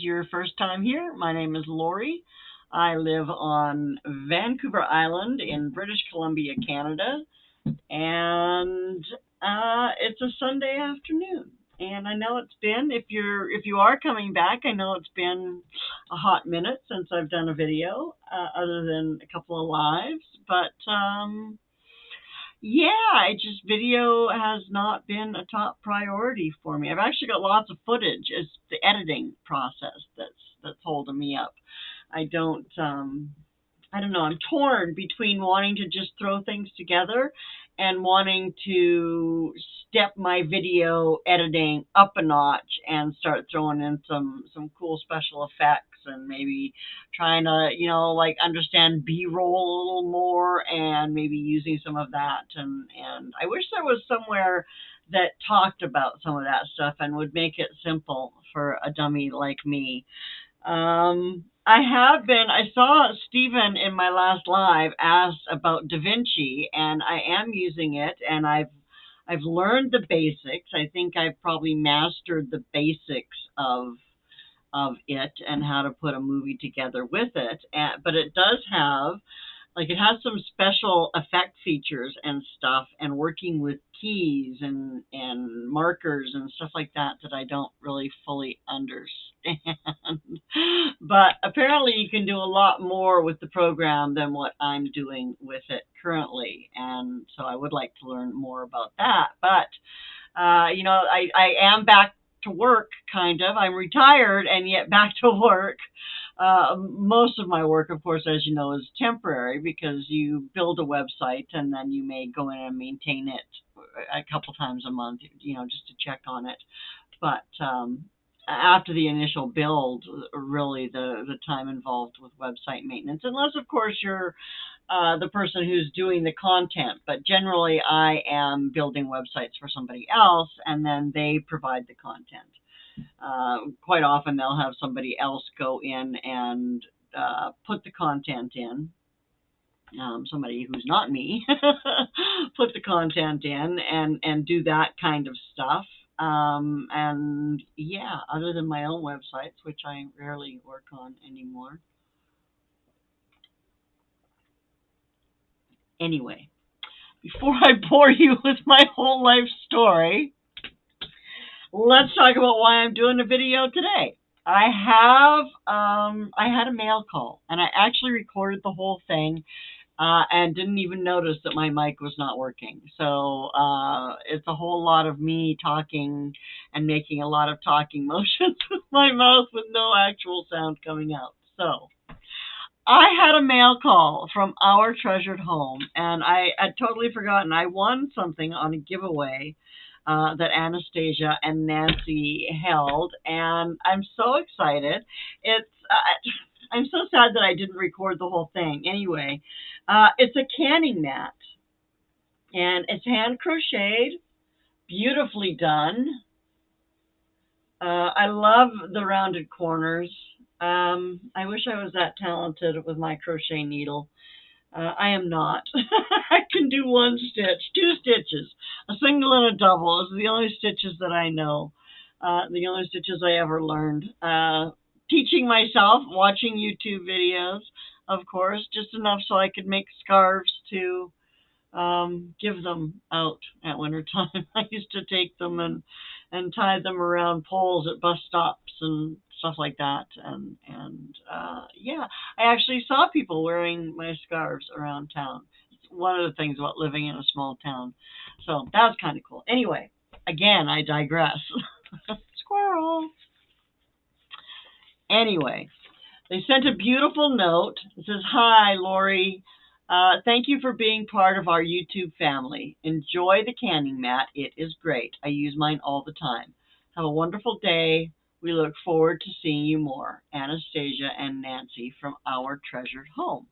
your first time here, my name is Lorrie. I live on Vancouver Island in British Columbia, Canada, and it's a Sunday afternoon. And I know it's been, if you are coming back, I know it's been a hot minute since I've done a video, other than a couple of lives. But yeah, it just video has not been a top priority for me. I've actually got lots of footage. It's the editing process that's holding me up. I don't I don't know. I'm torn between wanting to just throw things together and wanting to step my video editing up a notch and start throwing in some cool special effects and maybe trying to, like understand B-roll a little more and maybe using some of that and I wish there was somewhere that talked about some of that stuff and would make it simple for a dummy like me. I saw Stephen in my last live asked about DaVinci, and I am using it, and I've learned the basics. I think I've probably mastered the basics of it and how to put a movie together with it. But it does have, like, it has some special effect features and stuff, and working with keys and markers and stuff like that that I don't really fully understand. But apparently you can do a lot more with the program than what I'm doing with it currently, and so I would like to learn more about that. But I am back to work, kind of. I'm retired and yet back to work. Most of my work, of course, as you know, is temporary because you build a website and then you may go in and maintain it a couple times a month, just to check on it. But after the initial build, really the time involved with website maintenance, unless, of course, you're the person who's doing the content. But generally, I am building websites for somebody else, and then they provide the content. Quite often, they'll have somebody else go in and put the content in. Somebody who's not me put the content in and do that kind of stuff. And yeah, other than my own websites, which I rarely work on anymore. Anyway, before I bore you with my whole life story, let's talk about why I'm doing a video today. I had a mail call, and I actually recorded the whole thing, and didn't even notice that my mic was not working. So it's a whole lot of me talking and making a lot of talking motions with my mouth with no actual sound coming out. So I had a mail call from Our Treasured Home, and I had totally forgotten. I won something on a giveaway that Anastasia and Nancy held, and I'm so excited. I'm so sad that I didn't record the whole thing. Anyway, it's a canning mat, and it's hand crocheted, beautifully done. I love the rounded corners. I wish I was that talented with my crochet needle. I am not. I can do one stitch, two stitches, a single and a double. Those are the only stitches that I know. The only stitches I ever learned. Teaching myself, watching YouTube videos, of course, just enough so I could make scarves to give them out at winter time. I used to take them and tie them around poles at bus stops and stuff like that. And yeah, I actually saw people wearing my scarves around town. It's one of the things about living in a small town. So that was kind of cool. Anyway, again, I digress. Squirrel. Anyway, they sent a beautiful note. It says, "Hi, Lorrie. Thank you for being part of our YouTube family. Enjoy the canning mat. It is great. I use mine all the time. Have a wonderful day. We look forward to seeing you more. Anastasia and Nancy from Our Treasured Home."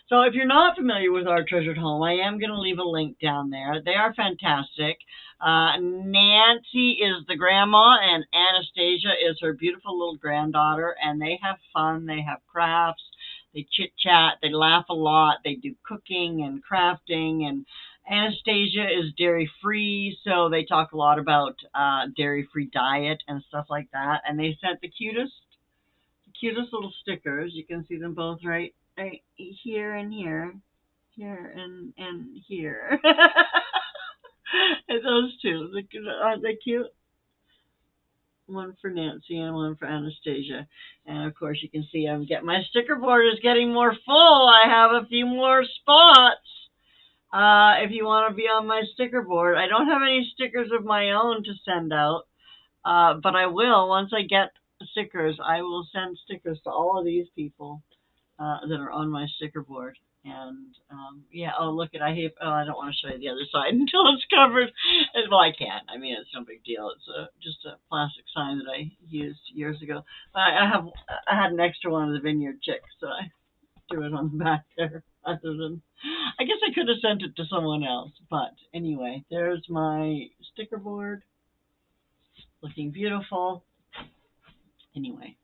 So if you're not familiar with Our Treasured Home, I am going to leave a link down there. They are fantastic. Nancy is the grandma, and Anastasia is her beautiful little granddaughter, and they have fun. They have crafts. They chit-chat. They laugh a lot. They do cooking and crafting, and Anastasia is dairy-free, so they talk a lot about dairy-free diet and stuff like that. And they sent the cutest cutest little stickers. You can see them both right here and here, here and here. And those two, aren't they cute? One for Nancy and one for Anastasia. And of course, you can see my sticker board is getting more full. I have a few more spots. If you want to be on my sticker board, I don't have any stickers of my own to send out, but I will once I get stickers. I will send stickers to all of these people that are on my sticker board. And yeah, oh look at I don't want to show you the other side until it's covered. Well, I can. I mean, it's no big deal. It's just a plastic sign that I used years ago. But I had an extra one of the Vineyard Chicks, so I threw it on the back there. Other than, I guess I could have sent it to someone else. But anyway, there's my sticker board, looking beautiful. Anyway.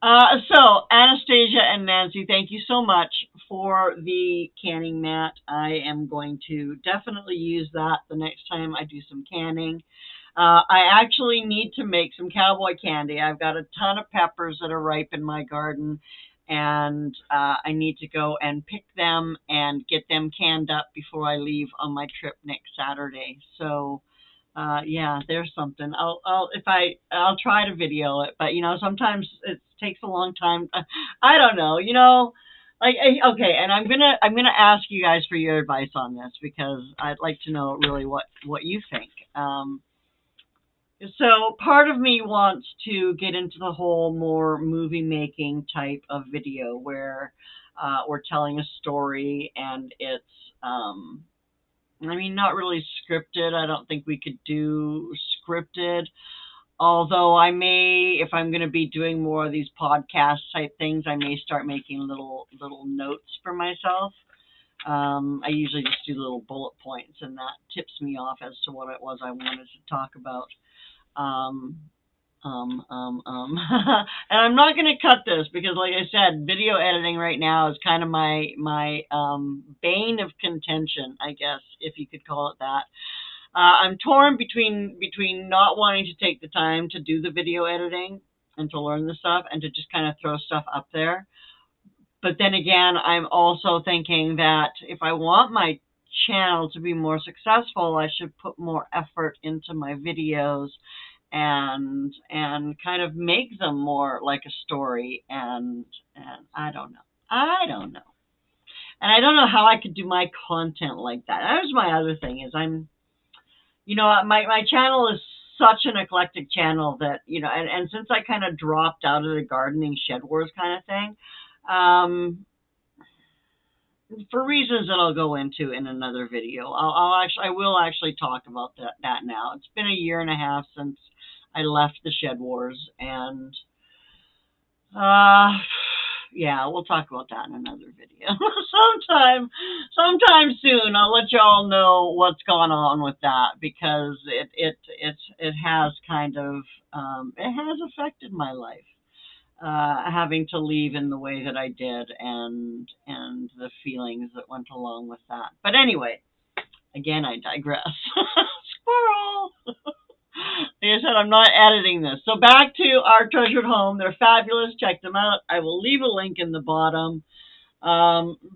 So, Anastasia and Nancy, thank you so much for the canning mat. I am going to definitely use that the next time I do some canning. I actually need to make some cowboy candy. I've got a ton of peppers that are ripe in my garden, and I need to go and pick them and get them canned up before I leave on my trip next Saturday. So, yeah, there's something. I'll try to video it, but sometimes it takes a long time. I don't know, like okay, and I'm gonna ask you guys for your advice on this because I'd like to know really what you think. So part of me wants to get into the whole more movie making type of video where we're telling a story and it's I mean, not really scripted. I don't think we could do scripted. Although I may, if I'm going to be doing more of these podcast type things, I may start making little notes for myself. I usually just do little bullet points, and that tips me off as to what it was I wanted to talk about. And I'm not going to cut this because, like I said, video editing right now is kind of my bane of contention, I guess, if you could call it that. I'm torn between not wanting to take the time to do the video editing and to learn the stuff and to just kind of throw stuff up there. But then again, I'm also thinking that if I want my channel to be more successful, I should put more effort into my videos and kind of make them more like a story and I don't know. And I don't know how I could do my content like that. That was my other thing is my channel is such an eclectic channel that, and since I kind of dropped out of the gardening Shed Wars kind of thing, for reasons that I'll go into in another video, I will actually talk about that now. It's been a year and a half since I left the Shed Wars, and yeah, we'll talk about that in another video. sometime soon. I'll let you all know what's gone on with that because it has kind of it has affected my life. Having to leave in the way that I did and the feelings that went along with that. But anyway, again, I digress. Squirrel! Like I said, I'm not editing this. So back to our treasured home. They're fabulous. Check them out. I will leave a link in the bottom.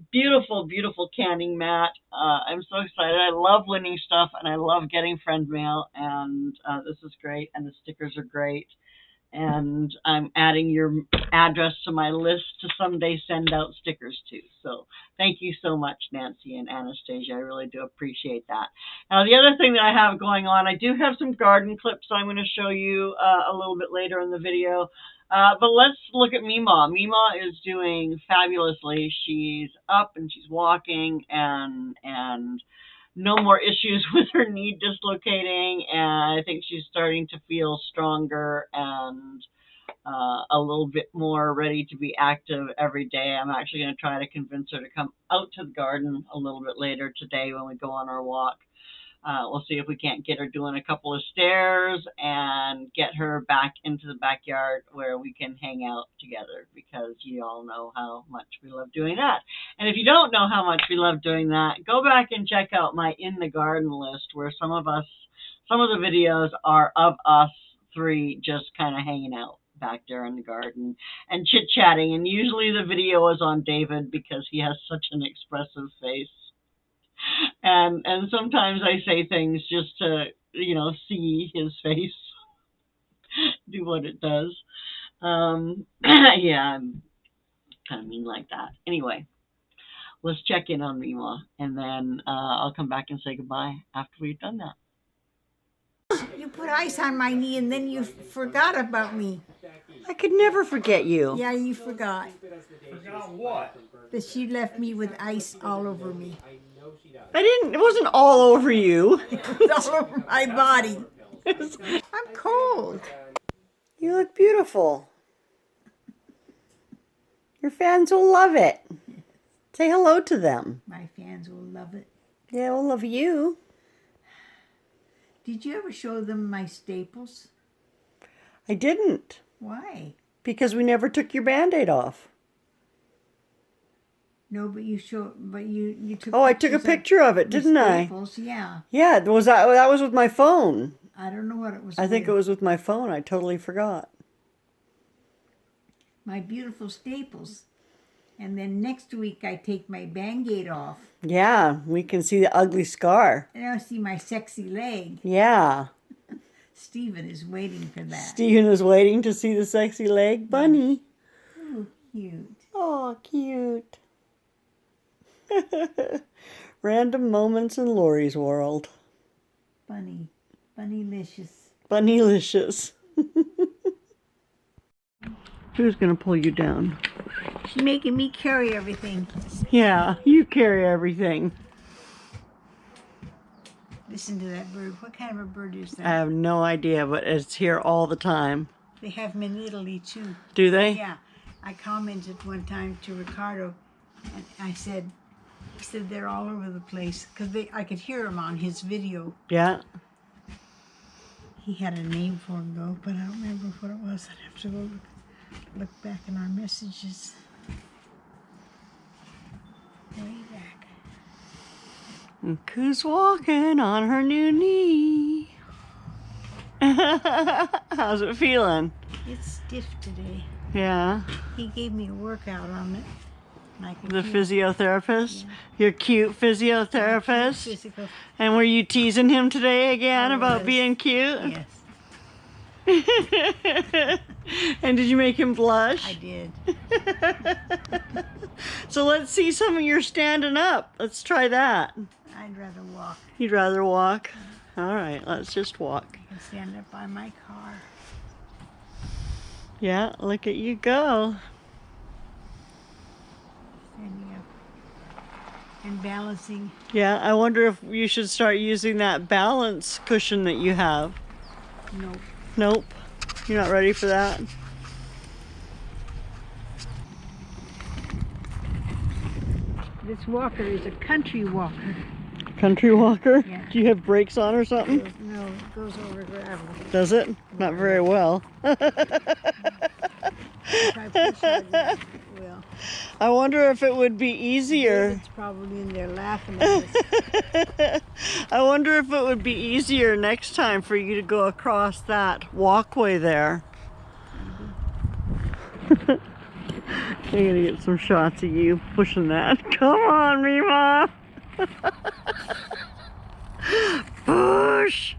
Beautiful, beautiful canning mat. I'm so excited. I love winning stuff and I love getting friend mail. And this is great. And the stickers are great. And I'm adding your address to my list to someday send out stickers to. So thank you so much, Nancy and Anastasia. I really do appreciate that. Now, the other thing that I have going on, I do have some garden clips I'm going to show you a little bit later in the video. But let's look at MeMaw. MeMaw is doing fabulously. She's up and she's walking and no more issues with her knee dislocating, and I think she's starting to feel stronger and a little bit more ready to be active every day. I'm actually going to try to convince her to come out to the garden a little bit later today when we go on our walk. We'll see if we can't get her doing a couple of stairs and get her back into the backyard where we can hang out together because you all know how much we love doing that. And if you don't know how much we love doing that, go back and check out my In the Garden list where some of the videos are of us three just kind of hanging out back there in the garden and chit-chatting. And usually the video is on David because he has such an expressive face. And sometimes I say things just to, see his face do what it does. Yeah, I'm kind of mean like that. Anyway, let's check in on MeMaw, and then I'll come back and say goodbye after we've done that. You put ice on my knee and then you forgot about me. I could never forget you. Yeah, you forgot. Forgot what? That she left me with ice all over me. I didn't. It wasn't all over you. It was all over my body. I'm cold. You look beautiful. Your fans will love it. Say hello to them. My fans will love it. Yeah, we'll love you. Did you ever show them my staples? I didn't. Why? Because we never took your Band-Aid off. No, but you took. Oh, I took a picture of it, didn't I? Staples, yeah. Yeah, that was with my phone. I don't know what it was. I think it was with my phone. I totally forgot. My beautiful staples. And then next week I take my Band-Aid off. Yeah, we can see the ugly scar. And I'll see my sexy leg. Yeah. Stephen is waiting for that. Stephen is waiting to see the sexy leg. Bunny. Oh, cute. Oh, cute. Random moments in Lorrie's world. Bunny. Bunnylicious. Bunnylicious. Who's going to pull you down? She's making me carry everything. Yeah, you carry everything. Listen to that bird. What kind of a bird is that? I have no idea, but it's here all the time. They have them in Italy too. Do they? Yeah. I commented one time to Ricardo, and he said they're all over the place because I could hear them on his video. Yeah. He had a name for them though, but I don't remember what it was. I'd have to go look back in our messages. Way back. And Koo's walking on her new knee. How's it feeling? It's stiff today. Yeah. He gave me a workout on it. And I could The feel physiotherapist? Yeah. Your cute physiotherapist? physical. And were you teasing him today again I about was. being cute? Yes, And did you make him blush? I did. So let's see some of your standing up. Let's try that. I'd rather walk. You'd rather walk? All right, let's just walk. I can stand up by my car. Yeah, look at you go. Standing up and balancing. Yeah, I wonder if you should start using that balance cushion that you have. Nope. Nope. You're not ready for that? This walker is a country walker. Country walker? Yeah. Do you have brakes on or something? No, it goes over gravel. Does it? Not very well. If I push hard enough, it will. I wonder if it would be easier. David's probably in there laughing at us. I wonder if it would be easier next time for you to go across that walkway there. I'm gonna get some shots of you pushing that. Come on, MeMaw. Push.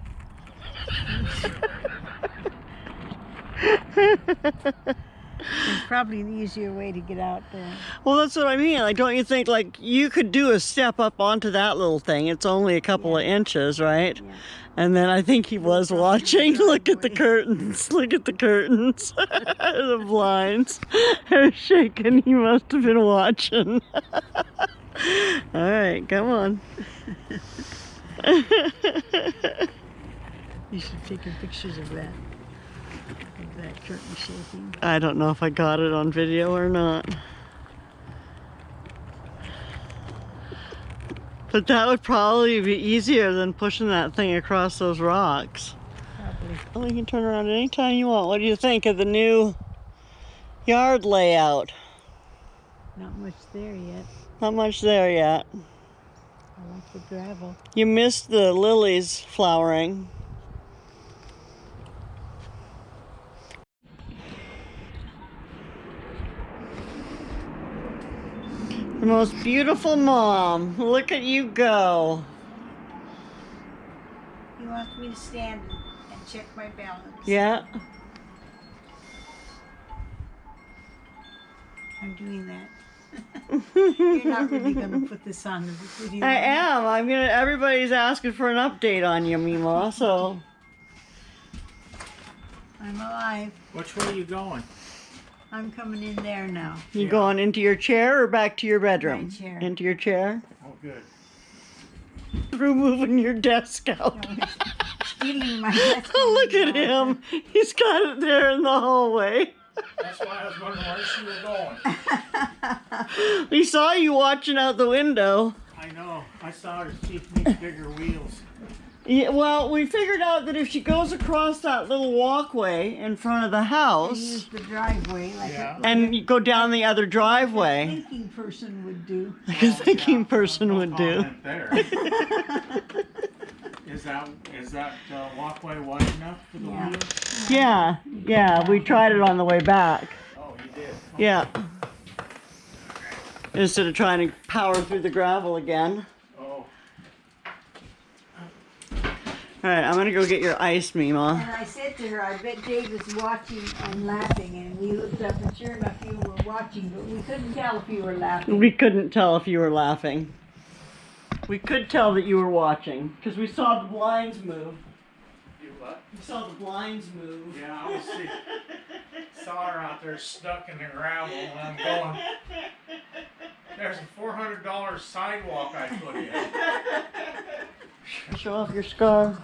There's probably an easier way to get out there. Well, that's what I mean. Like, don't you think, like, you could do a step up onto that little thing? It's only a couple of inches, right? Yeah. And then I think he was watching. Look at the curtains. Look at the curtains. The blinds are shaking. He must have been watching. All right, come on. You should take pictures of that. Of that curtain shaking. I don't know if I got it on video or not. But that would probably be easier than pushing that thing across those rocks. Probably. Well, you can turn around anytime you want. What do you think of the new yard layout? Not much there yet. Not much there yet. I like the gravel. You missed the lilies flowering. The most beautiful mom. Look at you go. He wants me to stand and check my balance. Yeah. I'm doing that. You're not really going to put this on the video. I am. I'm gonna. Everybody's asking for an update on you, MeMaw. So I'm alive. Which way are you going? I'm coming in there now. you going into your chair or back to your bedroom? My chair. Into your chair. Oh, good. Through moving your desk out. Stealing my desk. Oh, look at him. He's got it there in the hallway. That's why I was wondering where she was going. We saw you watching out the window. I know. I saw her. She needs bigger wheels. Yeah, well, we figured out that if she goes across that little walkway in front of the I house use the driveway like Yeah. and you go down the other a driveway, thinking person would do. like a thinking person No would do. comment there. Is that walkway wide enough for the Yeah. wheels? Yeah, we tried it on the way back. Oh, you did. Yeah. Instead of trying to power through the gravel again. Oh, All right, I'm gonna go get your ice, MeMaw. And I said to her, I bet Dave is watching and laughing. And we looked up and sure enough you were watching, but we couldn't tell if you were laughing. We couldn't tell if you were laughing. We could tell that you were watching because we saw the blinds move. you what? We saw the blinds move. Yeah, I was see. Saw her out there stuck in the gravel, and I'm going. There's a $400 sidewalk I put in. Show off your scar.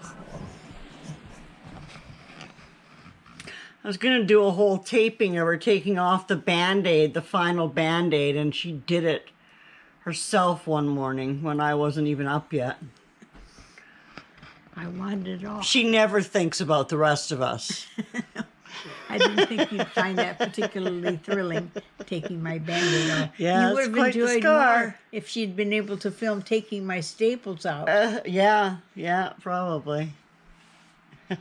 I was gonna do a whole taping of her taking off the Band-Aid, the final Band-Aid, and she did it herself one morning when I wasn't even up yet. I wanted it off. She never thinks about the rest of us. I didn't think you'd find that particularly thrilling, taking my Band-Aid off. Yeah, you would it's have quite the enjoyed scar. more if she'd been able to film taking my staples out. Yeah, probably. Yeah,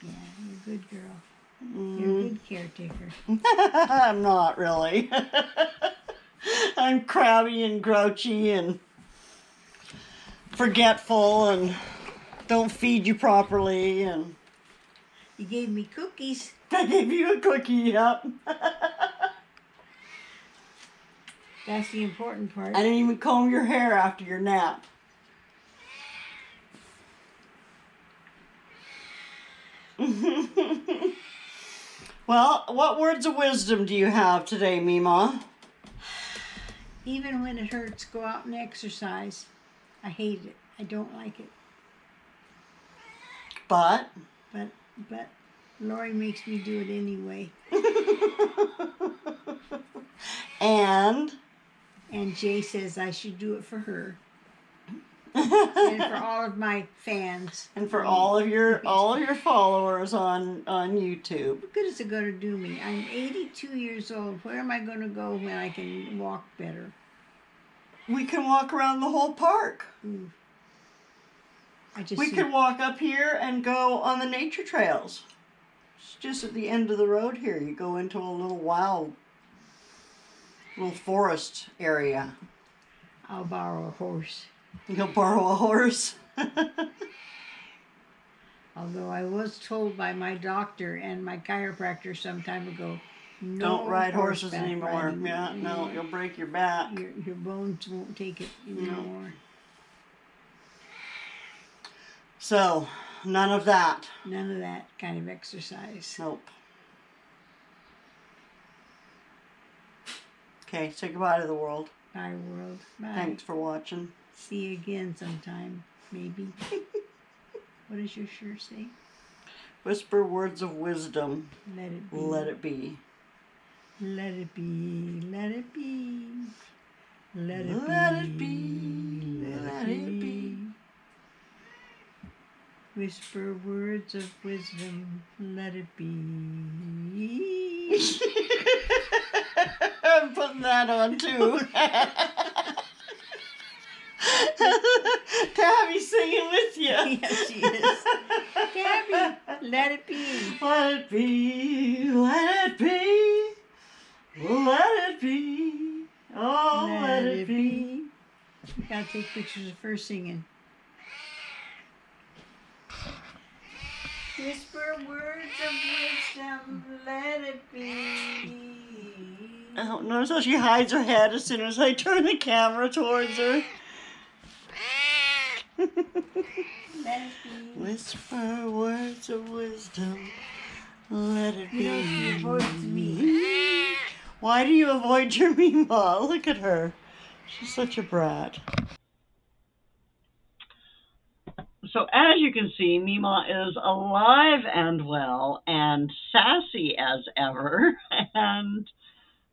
you're a good girl. You're a good caretaker. I'm not really. I'm crabby and grouchy and forgetful and don't feed you properly, and You gave me cookies. I gave you a cookie, yep. That's the important part. I didn't even comb your hair after your nap. Well, what words of wisdom do you have today, MeMaw? Even when it hurts, go out and exercise. I hate it. I don't like it. But But Lorrie makes me do it anyway. and Jay says I should do it for her. And for all of my fans. and for all of your followers on YouTube. What good is it going to do me? I'm 82 years old. Where am I going to go when I can walk better? We can walk around the whole park. I just We see- could walk up here and go on the nature trails. It's just at the end of the road here. You go into a little forest area. I'll borrow a horse. You'll borrow a horse. Although I was told by my doctor and my chiropractor some time ago, no Don't ride horses horseback anymore. riding. Yeah, no, you'll break your back. Your bones won't take it anymore. So, none of that. None of that kind of exercise. Nope. Okay, say goodbye to the world. Bye, world. Bye. Thanks for watching. See you again sometime, maybe. What does your shirt say? Whisper words of wisdom. Let it be. Let it be. Let it be. Let it be. Let it be. Let it be. Let it be. Whisper words of wisdom. Let it be. I'm putting that on too. Tabby's singing with you. Yes, she is. Tabby, let it be. Let it be, let it be, let it be. let it be. You gotta take pictures of her singing. Whisper words of wisdom, let it be. I don't notice how she hides her head as soon as I turn the camera towards her. Let it be. Whisper words of wisdom, let it You know, she be. avoids me. Why do you avoid your MeMaw? Look at her. She's such a brat. So as you can see, MeMaw is alive and well and sassy as ever. And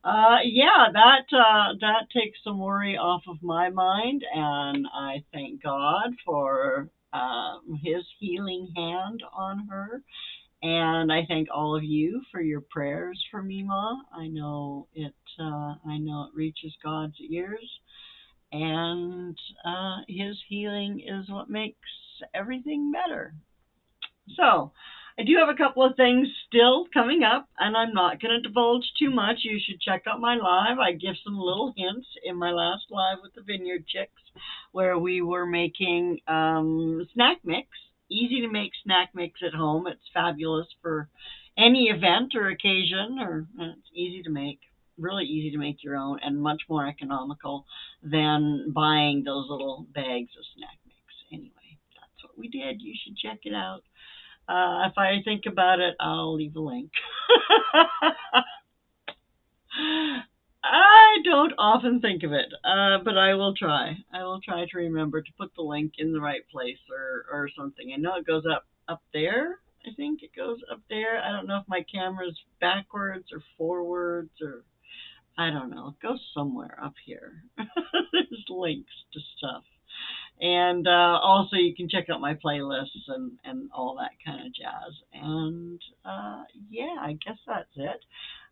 that takes some worry off of my mind, and I thank God for His healing hand on her. And I thank all of you for your prayers for MeMaw. I know it. I know it reaches God's ears, and His healing is what makes everything better. So, I do have a couple of things still coming up, and I'm not going to divulge too much. You should check out my live. I give some little hints in my last live with the Vineyard Chicks, where we were making snack mix. Easy to make snack mix at home. It's fabulous for any event or occasion, and it's easy to make. Really easy to make your own, and much more economical than buying those little bags of snack mix. Anyway, that's what we did. You should check it out. If I think about it, I'll leave a link. I don't often think of it, but I will try. I will try to remember to put the link in the right place or something. I know it goes up there. I think it goes up there. I don't know if my camera's backwards or forwards or I don't know. It goes somewhere up here. There's links to stuff. And also, you can check out my playlists and all that kind of jazz. And yeah, I guess that's it.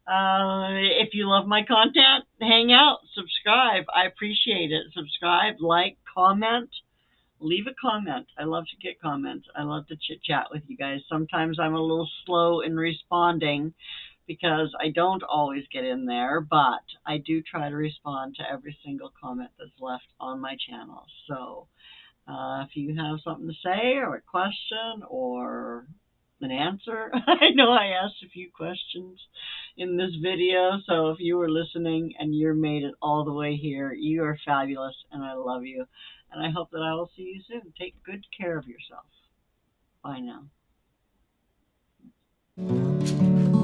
If you love my content, hang out, subscribe. I appreciate it. Subscribe, like, comment, leave a comment. I love to get comments. I love to chit chat with you guys. Sometimes I'm a little slow in responding because I don't always get in there, but I do try to respond to every single comment that's left on my channel. So if you have something to say or a question or an answer, I know I asked a few questions in this video, so if you were listening and you made it all the way here, you are fabulous and I love you. And I hope that I will see you soon. Take good care of yourself. Bye now.